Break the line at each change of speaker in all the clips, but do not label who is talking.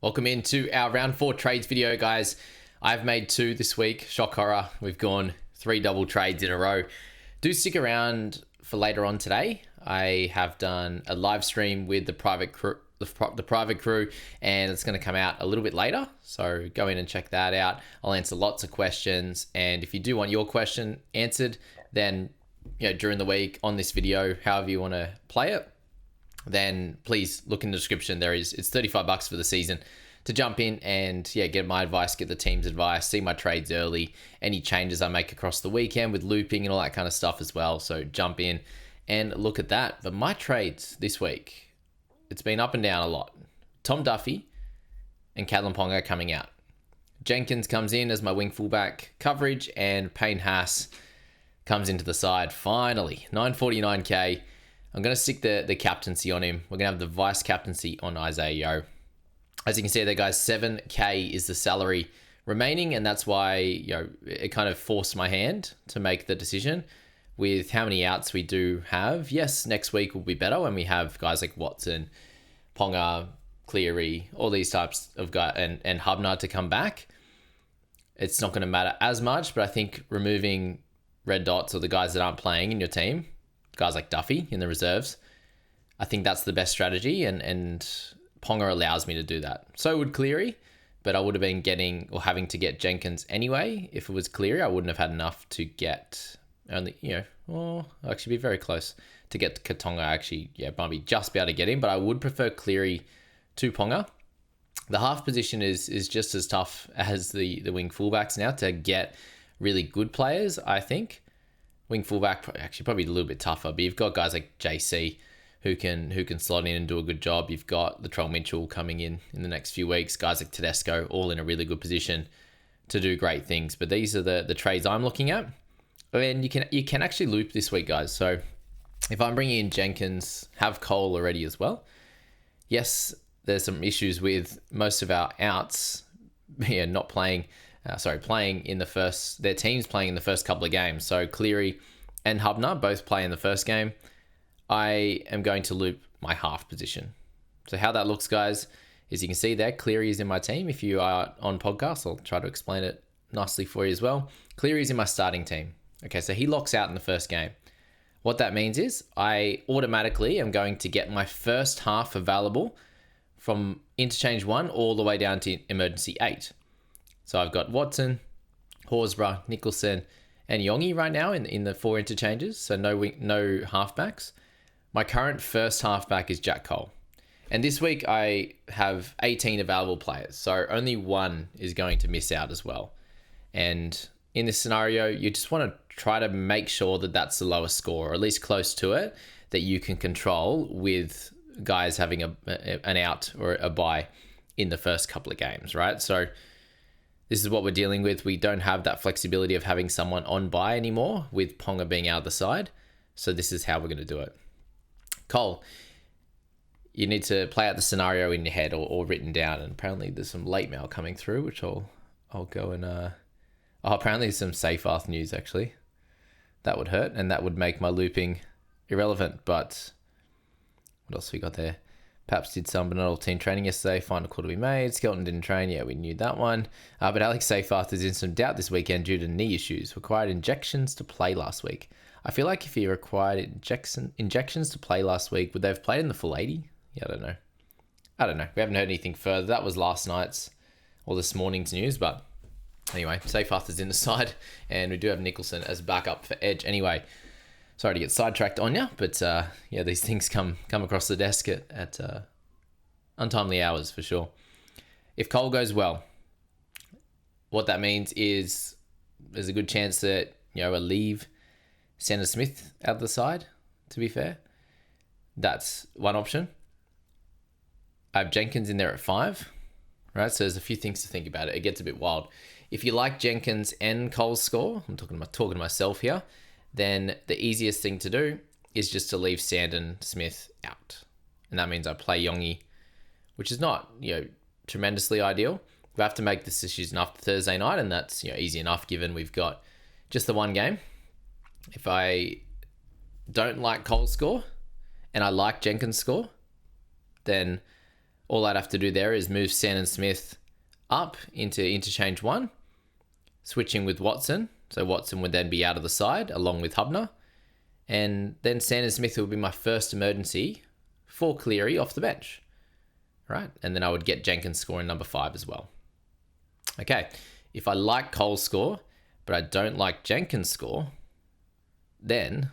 Welcome into our round 4 trades video, guys. I've made 2 this week. Shock horror. We've gone 3 double trades in a row. Do stick around for later on today. I have done a live stream with the private crew, and it's going to come out a little bit later. So go in and check that out. I'll answer lots of questions, and if you do want your question answered, then during the week on this video, however you want to play it, then please look in the description. It's $35 for the season to jump in and get my advice, get the team's advice, see my trades early, any changes I make across the weekend with looping and all that kind of stuff as well. So jump in and look at that. But my trades this week, it's been up and down a lot. Tom Duffy and Kalyn Ponga coming out. Jenkins comes in as my wing fullback coverage, and Payne Haas comes into the side finally. 949k. I'm going to stick the captaincy on him. We're going to have the vice captaincy on Isaiah Yeo. As you can see there, guys, 7k is the salary remaining, and that's why it kind of forced my hand to make the decision with how many outs we do have. Yes, next week will be better when we have guys like Watson, Ponga, Cleary, all these types of guys, and Hubner to come back. It's not going to matter as much, but I think removing red dots or the guys that aren't playing in your team, guys like Duffy in the reserves, I think that's the best strategy, and Ponga allows me to do that. So would Cleary, but I would have been having to get Jenkins anyway. If it was Cleary, I wouldn't have had enough to get only, actually be very close to get Katonga. Actually, might be just be able to get him, but I would prefer Cleary to Ponga. The half position is just as tough as the wing fullbacks now to get really good players, I think. Wing fullback, actually probably a little bit tougher, but you've got guys like JC who can slot in and do a good job. You've got Latrell Mitchell coming in the next few weeks, guys like Tedesco, all in a really good position to do great things. But these are the trades I'm looking at. And you can actually loop this week, guys. So if I'm bringing in Jenkins, have Cole already as well. Yes, there's some issues with most of our outs not playing. Playing in the first, their teams playing in the first couple of games. So Cleary and Hubner both play in the first game. I am going to loop my half position. So how that looks, guys, is you can see there, Cleary is in my team. If you are on podcast, I'll try to explain it nicely for you as well. Cleary is in my starting team. Okay, so he locks out in the first game. What that means is I automatically am going to get my first half available from interchange 1 all the way down to emergency 8. So I've got Watson, Horsburgh, Nicholson, and Yongi right now in the 4 interchanges. So no halfbacks. My current first halfback is Jack Cole. And this week I have 18 available players. So only 1 is going to miss out as well. And in this scenario, you just want to try to make sure that that's the lowest score, or at least close to it, that you can control with guys having an out or a bye in the first couple of games, right? So this is what we're dealing with. We don't have that flexibility of having someone on bye anymore with Ponga being out of the side. So this is how we're going to do it. Cole, you need to play out the scenario in your head or written down. And apparently there's some late mail coming through, which I'll go and... apparently there's some Seyfarth news, actually. That would hurt, and that would make my looping irrelevant. But what else we got there? Paps did some, but not all team training yesterday. Final call to be made. Skelton didn't train. Yeah, we knew that one. But Alex Seyfarth is in some doubt this weekend due to knee issues. Required injections to play last week. I feel like if he required injections to play last week, would they have played in the full 80? Yeah, I don't know. We haven't heard anything further. That was last night's or this morning's news. But anyway, Seyfarth is in the side, and we do have Nicholson as backup for Edge. Anyway, sorry to get sidetracked on you, but these things come across the desk at untimely hours for sure. If Cole goes well, what that means is there's a good chance that I leave Sanders Smith out of the side, to be fair. That's one option. I have Jenkins in there at 5, right? So there's a few things to think about. It gets a bit wild. If you like Jenkins and Cole's score, I'm talking to myself here, then the easiest thing to do is just to leave Sandon Smith out. And that means I play Yongi, which is not, tremendously ideal. We have to make this decision after Thursday night, and that's, easy enough given we've got just the one game. If I don't like Cole's score and I like Jenkins' score, then All I'd have to do there is move Sandon Smith up into interchange 1, switching with Watson. So Watson would then be out of the side along with Hubner. And then Sandon Smith will be my first emergency for Cleary off the bench. Right? And then I would get Jenkins scoring number 5 as well. Okay. If I like Cole's score, but I don't like Jenkins' score, then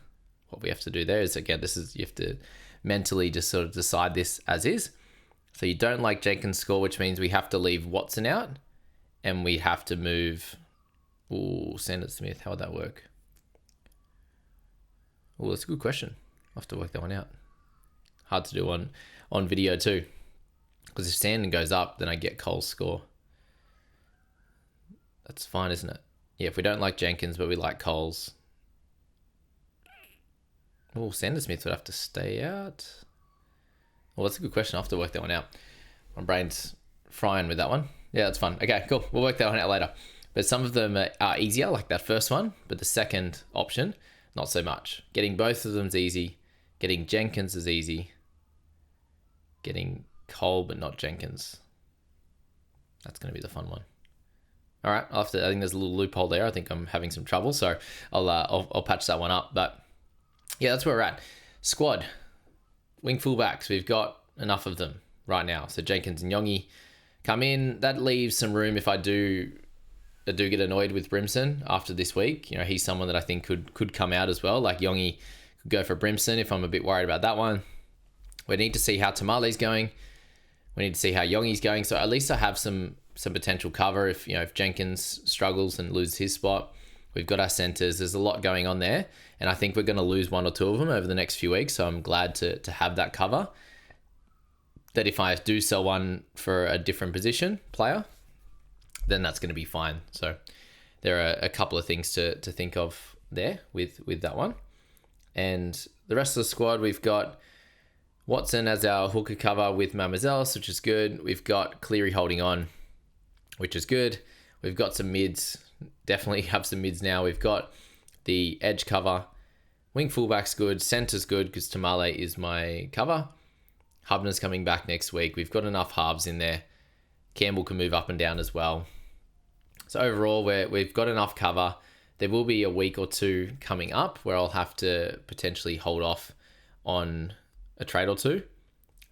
what we have to do there is, again, you have to mentally just sort of decide this as is. So you don't like Jenkins' score, which means we have to leave Watson out and we have to move... Sandon Smith, how would that work? That's a good question. I'll have to work that one out. Hard to do on video too. Because if Sandon goes up, then I get Cole's score. That's fine, isn't it? Yeah, if we don't like Jenkins, but we like Cole's. Sandon Smith would have to stay out. That's a good question. I'll have to work that one out. My brain's frying with that one. Yeah, that's fun. Okay, cool. We'll work that one out later. But some of them are easier, like that first one. But the second option, not so much. Getting both of them is easy. Getting Jenkins is easy. Getting Cole, but not Jenkins. That's going to be the fun one. All right, I think there's a little loophole there. I think I'm having some trouble, so I'll patch that one up. But yeah, that's where we're at. Squad, wing fullbacks. We've got enough of them right now. So Jenkins and Yongi come in. That leaves some room if I do get annoyed with Brimson after this week. He's someone that I think could come out as well. Like Yongi could go for Brimson if I'm a bit worried about that one. We need to see how Tamale's going. We need to see how Yongi's going. So at least I have some potential cover if Jenkins struggles and loses his spot. We've got our centers. There's a lot going on there. And I think we're going to lose one or two of them over the next few weeks. So I'm glad to have that cover. That if I do sell one for a different position player, then that's going to be fine. So there are a couple of things to think of there with that one. And the rest of the squad, we've got Watson as our hooker cover with Mamazelis, which is good. We've got Cleary holding on, which is good. We've got some mids. Definitely have some mids now. We've got the edge cover. Wing fullback's good. Center's good because Tamale is my cover. Hubner's coming back next week. We've got enough halves in there. Campbell can move up and down as well. So overall, we've got enough cover. There will be a week or two coming up where I'll have to potentially hold off on a trade or two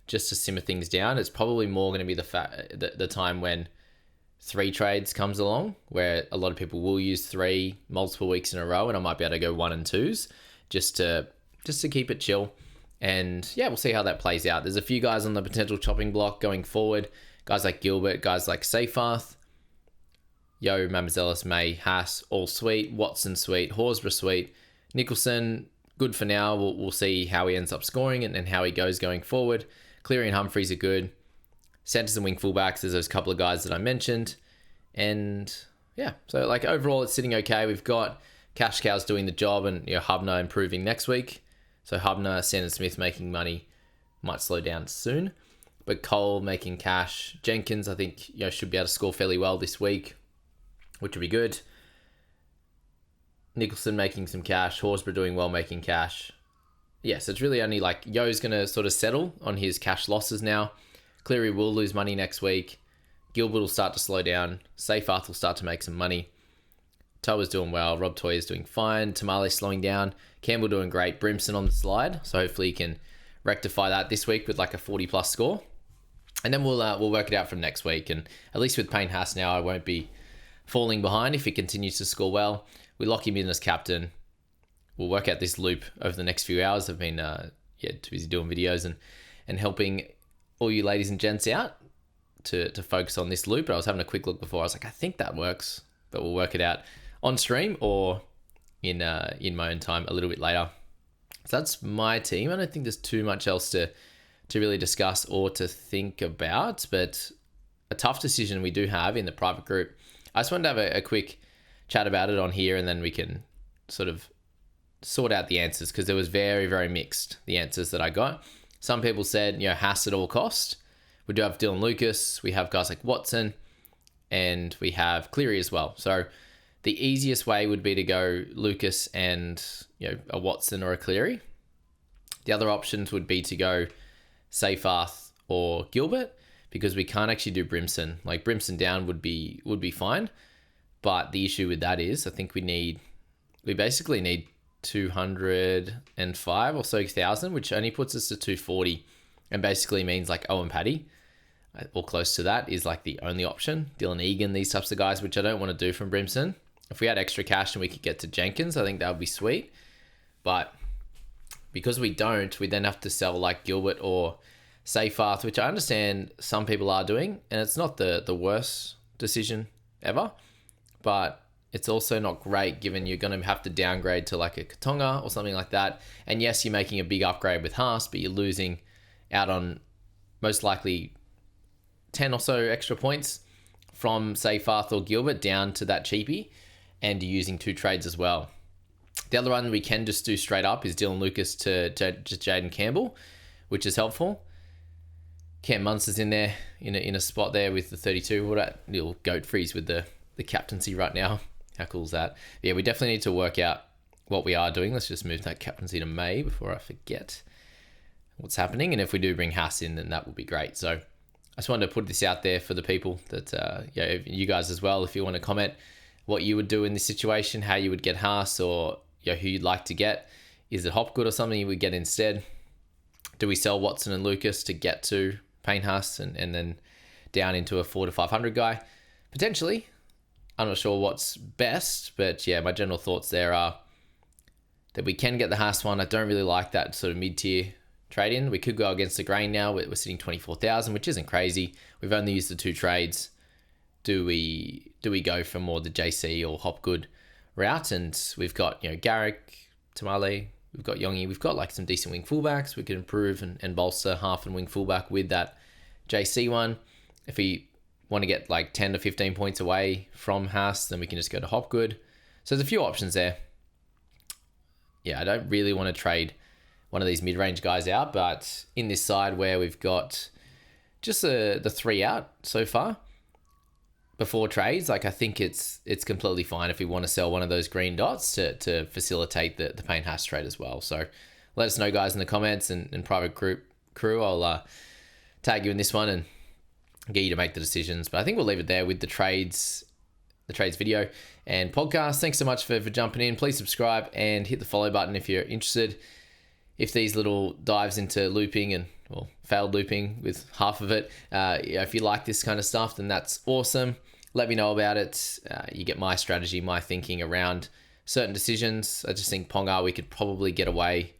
just to simmer things down. It's probably more going to be the time when 3 trades comes along, where a lot of people will use 3 multiple weeks in a row, and I might be able to go 1 and 2s just to keep it chill. And yeah, we'll see how that plays out. There's a few guys on the potential chopping block going forward. Guys like Gilbert, guys like Seyfarth, Yo, Mamazelis, May, Haas, all sweet. Watson, sweet. Horsburgh, sweet. Nicholson, good for now. We'll see how he ends up scoring and how he goes going forward. Cleary and Humphreys are good. Centers and wing fullbacks, there's those couple of guys that I mentioned. And yeah, so like overall it's sitting okay. We've got Cash Cows doing the job and Hubner improving next week. So Hubner, Sandon Smith making money might slow down soon. But Cole making cash. Jenkins, I think, should be able to score fairly well this week, which would be good. Nicholson making some cash. Horsburgh doing well making cash. Yes, it's really only like Yo's going to sort of settle on his cash losses now. Cleary will lose money next week. Gilbert will start to slow down. Seyfarth will start to make some money. Toa's doing well. Rob Toya's doing fine. Tamale slowing down. Campbell doing great. Brimson on the slide. So hopefully he can rectify that this week with like a 40+ score. And then we'll work it out from next week. And at least with Payne Haas now, I won't be falling behind if he continues to score well. We lock him in as captain. We'll work out this loop over the next few hours. I've been too busy doing videos and helping all you ladies and gents out to focus on this loop. But I was having a quick look before. I was like, I think that works. But we'll work it out on stream or in my own time a little bit later. So that's my team. I don't think there's too much else to really discuss or to think about, but a tough decision we do have in the private group. I just wanted to have a quick chat about it on here, and then we can sort of sort out the answers, because there was very, very mixed, the answers that I got. Some people said, Haas at all cost. We do have Dylan Lucas. We have guys like Watson, and we have Cleary as well. So the easiest way would be to go Lucas and a Watson or a Cleary. The other options would be to go Seyfarth or Gilbert. because we can't actually do Brimson. Like Brimson down would be fine, but the issue with that is I think we basically need 205 or so thousand, which only puts us to 240, and basically means like Owen Paddy or close to that is like the only option. Dylan Egan, these types of guys, which I don't want to do from Brimson. If we had extra cash and we could get to Jenkins, I think that would be sweet. But because we don't, we then have to sell like Gilbert or Seyfarth, which I understand some people are doing, and it's not the worst decision ever, but it's also not great given you're going to have to downgrade to like a Katonga or something like that. And yes, you're making a big upgrade with Haas, but you're losing out on most likely 10 or so extra points from Seyfarth or Gilbert down to that cheapie, and you're using 2 trades as well. The other one we can just do straight up is Dylan Lucas to just Jaden Campbell, which is helpful. Cam Munster's in there in a spot there with the 32. What that little goat freeze with the captaincy right now. How cool is that? Yeah, we definitely need to work out what we are doing. Let's just move that captaincy to May before I forget what's happening. And if we do bring Haas in, then that would be great. So I just wanted to put this out there for the people that, you guys as well, if you want to comment what you would do in this situation, how you would get Haas, or who you'd like to get. Is it Hopgood or something you would get instead? Do we sell Watson and Lucas to get to Payne Haas and then down into a 400 to 500 guy? Potentially. I'm not sure what's best, but yeah, my general thoughts there are that we can get the Haas one. I don't really like that sort of mid-tier trade-in. We could go against the grain now. We're sitting 24,000, which isn't crazy. We've only used the 2 trades. Do we go for more the JC or Hopgood route? And we've got, Garrick, Tamale, we've got Yongi, we've got like some decent wing fullbacks. We could improve and bolster half and wing fullback with that JC one. If we want to get like 10 to 15 points away from Haas, then we can just go to Hopgood. So there's a few options there. Yeah, I don't really want to trade one of these mid-range guys out, but in this side where we've got just the 3 out so far before trades, like I think it's completely fine if we want to sell one of those green dots to facilitate the Payne Haas trade as well. So let us know, guys, in the comments and private crew. I'll tag you in this one and get you to make the decisions. But I think we'll leave it there with the trades video and podcast. Thanks so much for jumping in. Please subscribe and hit the follow button if you're interested. If these little dives into looping and failed looping with half of it, if you like this kind of stuff, then that's awesome. Let me know about it. You get my strategy, my thinking around certain decisions. I just think Ponga, we could probably get away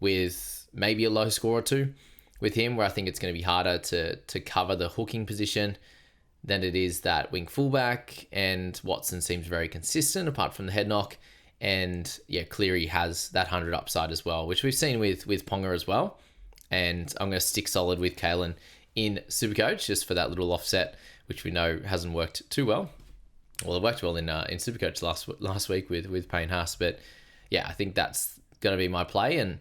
with maybe a low score or 2 with him, where I think it's going to be harder to cover the hooking position than it is that wing fullback. And Watson seems very consistent apart from the head knock. And yeah, Cleary has that 100 upside as well, which we've seen with Ponga as well. And I'm going to stick solid with Kalen in Supercoach just for that little offset, which we know hasn't worked too well. Well, it worked well in Supercoach last week with Payne Haas. But yeah, I think that's going to be my play, and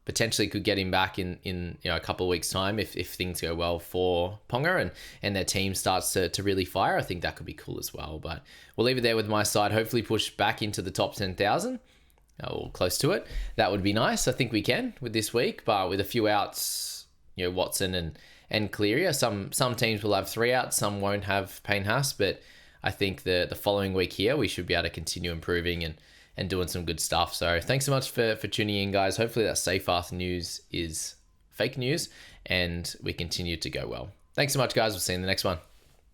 potentially could get him back in a couple of weeks' time if things go well for Ponga and their team starts to really fire. I think that could be cool as well. But we'll leave it there with my side. Hopefully push back into the top 10,000 or close to it. That would be nice. I think we can with this week, but with a few outs, Watson and Cleary. Some teams will have 3 outs, some won't have Payne Haas, but I think the following week here we should be able to continue improving and doing some good stuff. So thanks so much for tuning in, guys. Hopefully that Seyfarth news is fake news and we continue to go well. Thanks so much, guys. We'll see you in the next one.